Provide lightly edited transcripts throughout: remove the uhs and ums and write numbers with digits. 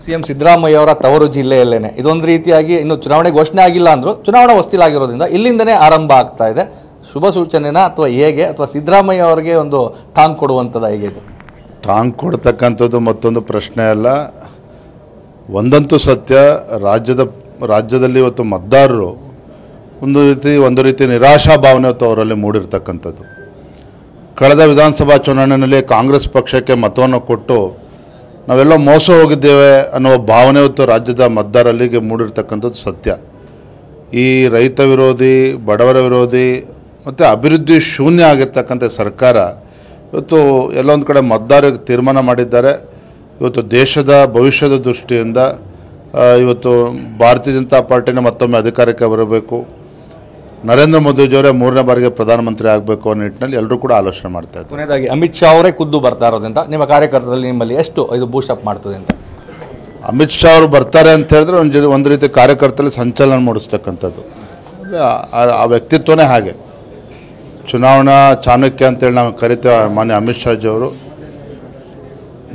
CM Siddaramaiah ಅವರ ತವರು ಜಿಲ್ಲೆಯಲ್ಲೇನೆ ಇದೊಂದು ರೀತಿಯಾಗಿ ಇನ್ನು ಚುನಾವಣೆ ಘೋಷಣೆ ಆಗಿಲ್ಲ ಅಂದ್ರು ಚುನಾವಣಾ ಹೊಸ್ತಿಲಾಗಿರೋದ್ರಿಂದ ಇಲ್ಲಿಂದನೇ ಆರಂಭ ಆಗ್ತಾ ಇದೆ. ಶುಭ ಸೂಚನೆನಾ ಅಥವಾ ಹೇಗೆ, ಅಥವಾ ಸಿದ್ದರಾಮಯ್ಯ ಅವರಿಗೆ ಒಂದು ಟಾಂಗ್ ಕೊಡುವಂಥದ್ದು ಹೇಗೆ? ಇದು ಟಾಂಗ್ ಕೊಡ್ತಕ್ಕಂಥದ್ದು ಮತ್ತೊಂದು ಪ್ರಶ್ನೆ ಅಲ್ಲ. ಒಂದಂತೂ ಸತ್ಯ, ರಾಜ್ಯದಲ್ಲಿ ಇವತ್ತು ಮತದಾರರು ಒಂದು ರೀತಿ ನಿರಾಶಾ ಭಾವನೆ ಇವತ್ತು ಅವರಲ್ಲಿ ಮೂಡಿರ್ತಕ್ಕಂಥದ್ದು. ಕಳೆದ ವಿಧಾನಸಭಾ ಚುನಾವಣೆಯಲ್ಲಿ ಕಾಂಗ್ರೆಸ್ ಪಕ್ಷಕ್ಕೆ ಮತವನ್ನು ಕೊಟ್ಟು ನಾವೆಲ್ಲ ಮೋಸ ಹೋಗಿದ್ದೇವೆ ಅನ್ನುವ ಭಾವನೆ ಇವತ್ತು ರಾಜ್ಯದ ಮತದಾರರಿಗೆ ಮೂಡಿರ್ತಕ್ಕಂಥದ್ದು ಸತ್ಯ. ಈ ರೈತ ವಿರೋಧಿ, ಬಡವರ ವಿರೋಧಿ ಮತ್ತು ಅಭಿವೃದ್ಧಿ ಶೂನ್ಯ ಆಗಿರ್ತಕ್ಕಂಥ ಸರ್ಕಾರ ಇವತ್ತು ಎಲ್ಲೊಂದು ಕಡೆ ಮತದಾರರಿಗೆ ತೀರ್ಮಾನ ಮಾಡಿದ್ದಾರೆ. ಇವತ್ತು ದೇಶದ ಭವಿಷ್ಯದ ದೃಷ್ಟಿಯಿಂದ ಇವತ್ತು ಭಾರತೀಯ ಜನತಾ ಪಾರ್ಟಿನ ಮತ್ತೊಮ್ಮೆ ಅಧಿಕಾರಕ್ಕೆ ಬರಬೇಕು, ನರೇಂದ್ರ ಮೋದಿಜಿಯವರೇ 3ನೇ ಬಾರಿಗೆ ಪ್ರಧಾನಮಂತ್ರಿ ಆಗಬೇಕು ಅನ್ನೋ ನಿಟ್ಟಿನಲ್ಲಿ ಎಲ್ಲರೂ ಕೂಡ ಆಲೋಚನೆ ಮಾಡ್ತಾ ಇದ್ದಾರೆ. ಕೊನೆಯದಾಗಿ ಅಮಿತ್ ಶಾ ಅವರೇ ಖುದ್ದು ಬರ್ತಾ ಇರೋದ್ರಿಂದ ನಿಮ್ಮ ಕಾರ್ಯಕರ್ತರಲ್ಲಿ ನಿಮ್ಮಲ್ಲಿ ಎಷ್ಟು ಇದು ಬೂಸ್ಟ್ ಅಪ್ ಮಾಡ್ತದೆ ಅಂತ? ಅಮಿತ್ ಶಾ ಅವರು ಬರ್ತಾರೆ ಅಂತ ಹೇಳಿದ್ರೆ ಒಂದು ರೀತಿ ಕಾರ್ಯಕರ್ತರಲ್ಲಿ ಸಂಚಲನ ಮೂಡಿಸ್ತಕ್ಕಂಥದ್ದು. ಆ ವ್ಯಕ್ತಿತ್ವನೇ ಹಾಗೆ. ಚುನಾವಣಾ ಚಾಣಕ್ಯ ಅಂತೇಳಿ ನಾವು ಕರಿತೇವೆ ಮಾನ್ಯ ಅಮಿತ್ ಶಾಜಿಯವರು.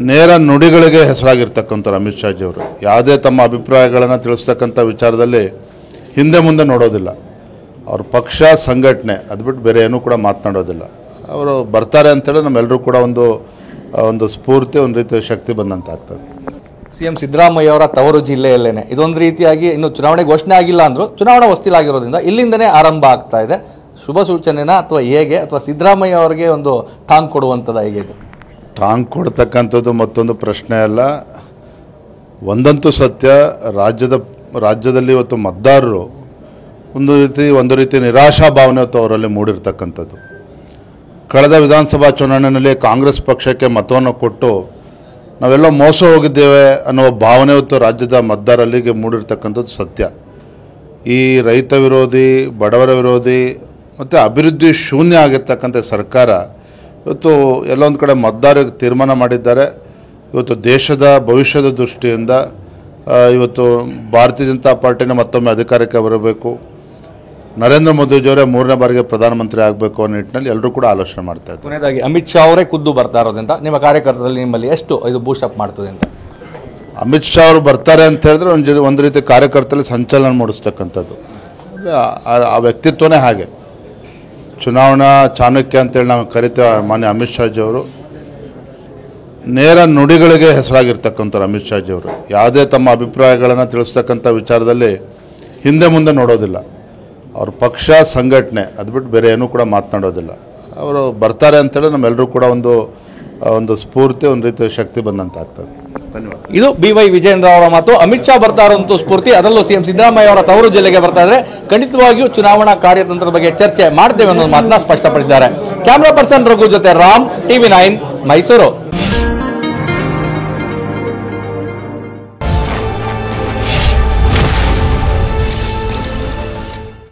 ನೇರ ನುಡಿಗಳಿಗೆ ಹೆಸರಾಗಿರ್ತಕ್ಕಂಥವ್ರು ಅಮಿತ್ ಶಾಜಿಯವರು. ಯಾವುದೇ ತಮ್ಮ ಅಭಿಪ್ರಾಯಗಳನ್ನು ತಿಳಿಸ್ತಕ್ಕಂಥ ವಿಚಾರದಲ್ಲಿ ಹಿಂದೆ ಮುಂದೆ ನೋಡೋದಿಲ್ಲ. ಅವ್ರ ಪಕ್ಷ, ಸಂಘಟನೆ ಅದು ಬಿಟ್ಟು ಬೇರೆ ಏನೂ ಕೂಡ ಮಾತನಾಡೋದಿಲ್ಲ. ಅವರು ಬರ್ತಾರೆ ಅಂತೇಳಿ ನಮ್ಮೆಲ್ಲರೂ ಕೂಡ ಒಂದು ಸ್ಫೂರ್ತಿ, ಒಂದು ರೀತಿಯ ಶಕ್ತಿ ಬಂದಂತ ಆಗ್ತದೆ. ಸಿಎಂ ಸಿದ್ದರಾಮಯ್ಯ ಅವರ ತವರು ಜಿಲ್ಲೆಯಲ್ಲೇನೆ ಇದೊಂದು ರೀತಿಯಾಗಿ ಇನ್ನು ಚುನಾವಣೆ ಘೋಷಣೆ ಆಗಿಲ್ಲ ಅಂದ್ರು ಚುನಾವಣಾ ಹೊಸ್ತಿಲಾಗಿರೋದ್ರಿಂದ ಇಲ್ಲಿಂದನೇ ಆರಂಭ ಆಗ್ತಾ ಇದೆ. ಶುಭ ಸೂಚನೆನಾ ಅಥವಾ ಹೇಗೆ, ಅಥವಾ ಸಿದ್ದರಾಮಯ್ಯ ಅವರಿಗೆ ಒಂದು ಟಾಂಗ್ ಕೊಡುವಂಥದ್ದು ಹೇಗೆ? ಇದು ಟಾಂಗ್ ಕೊಡ್ತಕ್ಕಂಥದ್ದು ಮತ್ತೊಂದು ಪ್ರಶ್ನೆ ಅಲ್ಲ. ಒಂದಂತೂ ಸತ್ಯ, ರಾಜ್ಯದಲ್ಲಿ ಇವತ್ತು ಮತದಾರರು ಒಂದು ರೀತಿ ನಿರಾಶಾ ಭಾವನೆ ಇವತ್ತು ಅವರಲ್ಲಿ ಮೂಡಿರ್ತಕ್ಕಂಥದ್ದು. ಕಳೆದ ವಿಧಾನಸಭಾ ಚುನಾವಣೆಯಲ್ಲಿ ಕಾಂಗ್ರೆಸ್ ಪಕ್ಷಕ್ಕೆ ಮತವನ್ನು ಕೊಟ್ಟು ನಾವೆಲ್ಲ ಮೋಸ ಹೋಗಿದ್ದೇವೆ ಅನ್ನುವ ಭಾವನೆ ಇವತ್ತು ರಾಜ್ಯದ ಮತದಾರರಿಗೆ ಮೂಡಿರ್ತಕ್ಕಂಥದ್ದು ಸತ್ಯ. ಈ ರೈತ ವಿರೋಧಿ, ಬಡವರ ವಿರೋಧಿ ಮತ್ತು ಅಭಿವೃದ್ಧಿ ಶೂನ್ಯ ಆಗಿರ್ತಕ್ಕಂಥ ಸರ್ಕಾರ ಇವತ್ತು ಎಲ್ಲೊಂದು ಕಡೆ ಮತದಾರರಿಗೆ ತೀರ್ಮಾನ ಮಾಡಿದ್ದಾರೆ. ಇವತ್ತು ದೇಶದ ಭವಿಷ್ಯದ ದೃಷ್ಟಿಯಿಂದ ಇವತ್ತು ಭಾರತೀಯ ಜನತಾ ಪಾರ್ಟಿನ ಮತ್ತೊಮ್ಮೆ ಅಧಿಕಾರಕ್ಕೆ ಬರಬೇಕು, ನರೇಂದ್ರ ಮೋದಿಜಿಯವರೇ 3ನೇ ಬಾರಿಗೆ ಪ್ರಧಾನಮಂತ್ರಿ ಆಗಬೇಕು ಅನ್ನೋ ನಿಟ್ಟಿನಲ್ಲಿ ಎಲ್ಲರೂ ಕೂಡ ಆಲೋಚನೆ ಮಾಡ್ತಾ ಇದ್ದಾರೆ. ಕೊನೆಯದಾಗಿ ಅಮಿತ್ ಶಾ ಅವರೇ ಖುದ್ದು ಬರ್ತಾ ಇರೋದ್ರಿಂದ ನಿಮ್ಮ ಕಾರ್ಯಕರ್ತರಲ್ಲಿ ನಿಮ್ಮಲ್ಲಿ ಎಷ್ಟು ಇದು ಬೂಸ್ಟ್ ಅಪ್ ಮಾಡ್ತದೆ ಅಂತ? ಅಮಿತ್ ಶಾ ಅವರು ಬರ್ತಾರೆ ಅಂತ ಹೇಳಿದ್ರೆ ಒಂದು ರೀತಿ ಕಾರ್ಯಕರ್ತರಲ್ಲಿ ಸಂಚಲನ ಮೂಡಿಸ್ತಕ್ಕಂಥದ್ದು. ಆ ವ್ಯಕ್ತಿತ್ವನೇ ಹಾಗೆ. ಚುನಾವಣಾ ಚಾಣಕ್ಯ ಅಂತೇಳಿ ನಾವು ಕರಿತೇವೆ ಮಾನ್ಯ ಅಮಿತ್ ಶಾಜಿಯವರು. ನೇರ ನುಡಿಗಳಿಗೆ ಹೆಸರಾಗಿರ್ತಕ್ಕಂಥವ್ರು ಅಮಿತ್ ಶಾಜಿಯವರು. ಯಾವುದೇ ತಮ್ಮ ಅಭಿಪ್ರಾಯಗಳನ್ನು ತಿಳಿಸ್ತಕ್ಕಂಥ ವಿಚಾರದಲ್ಲಿ ಹಿಂದೆ ಮುಂದೆ ನೋಡೋದಿಲ್ಲ. ಅವ್ರ ಪಕ್ಷ, ಸಂಘಟನೆ ಅದು ಬಿಟ್ಟು ಬೇರೆ ಏನೂ ಕೂಡ ಮಾತನಾಡೋದಿಲ್ಲ. ಅವರು ಬರ್ತಾರೆ ಅಂತೇಳಿ ನಮ್ಮೆಲ್ಲರೂ ಕೂಡ ಒಂದು ಸ್ಫೂರ್ತಿ, ಒಂದು ರೀತಿಯ ಶಕ್ತಿ ಬಂದಂತ ಆಗ್ತದೆ. ಧನ್ಯವಾದ. ಇದು BY ವಿಜಯೇಂದ್ರ ಅವರ ಮಾತು. ಅಮಿತ್ ಶಾ ಬರ್ತಾ ಇರುವಂತ ಸ್ಫೂರ್ತಿ, ಅದರಲ್ಲೂ ಸಿಎಂ ಸಿದ್ದರಾಮಯ್ಯ ಅವರ ತವರು ಜಿಲ್ಲೆಗೆ ಬರ್ತಾ ಇದ್ರೆ ಖಂಡಿತವಾಗಿಯೂ ಚುನಾವಣಾ ಕಾರ್ಯತಂತ್ರದ ಬಗ್ಗೆ ಚರ್ಚೆ ಮಾಡ್ತೇವೆ ಅನ್ನೋ ಮಾತನ್ನ ಸ್ಪಷ್ಟಪಡಿಸಿದ್ದಾರೆ. ಕ್ಯಾಮರಾ ಪರ್ಸನ್ ರಘು ಜೊತೆ ರಾಮ್, TV9 ಮೈಸೂರು.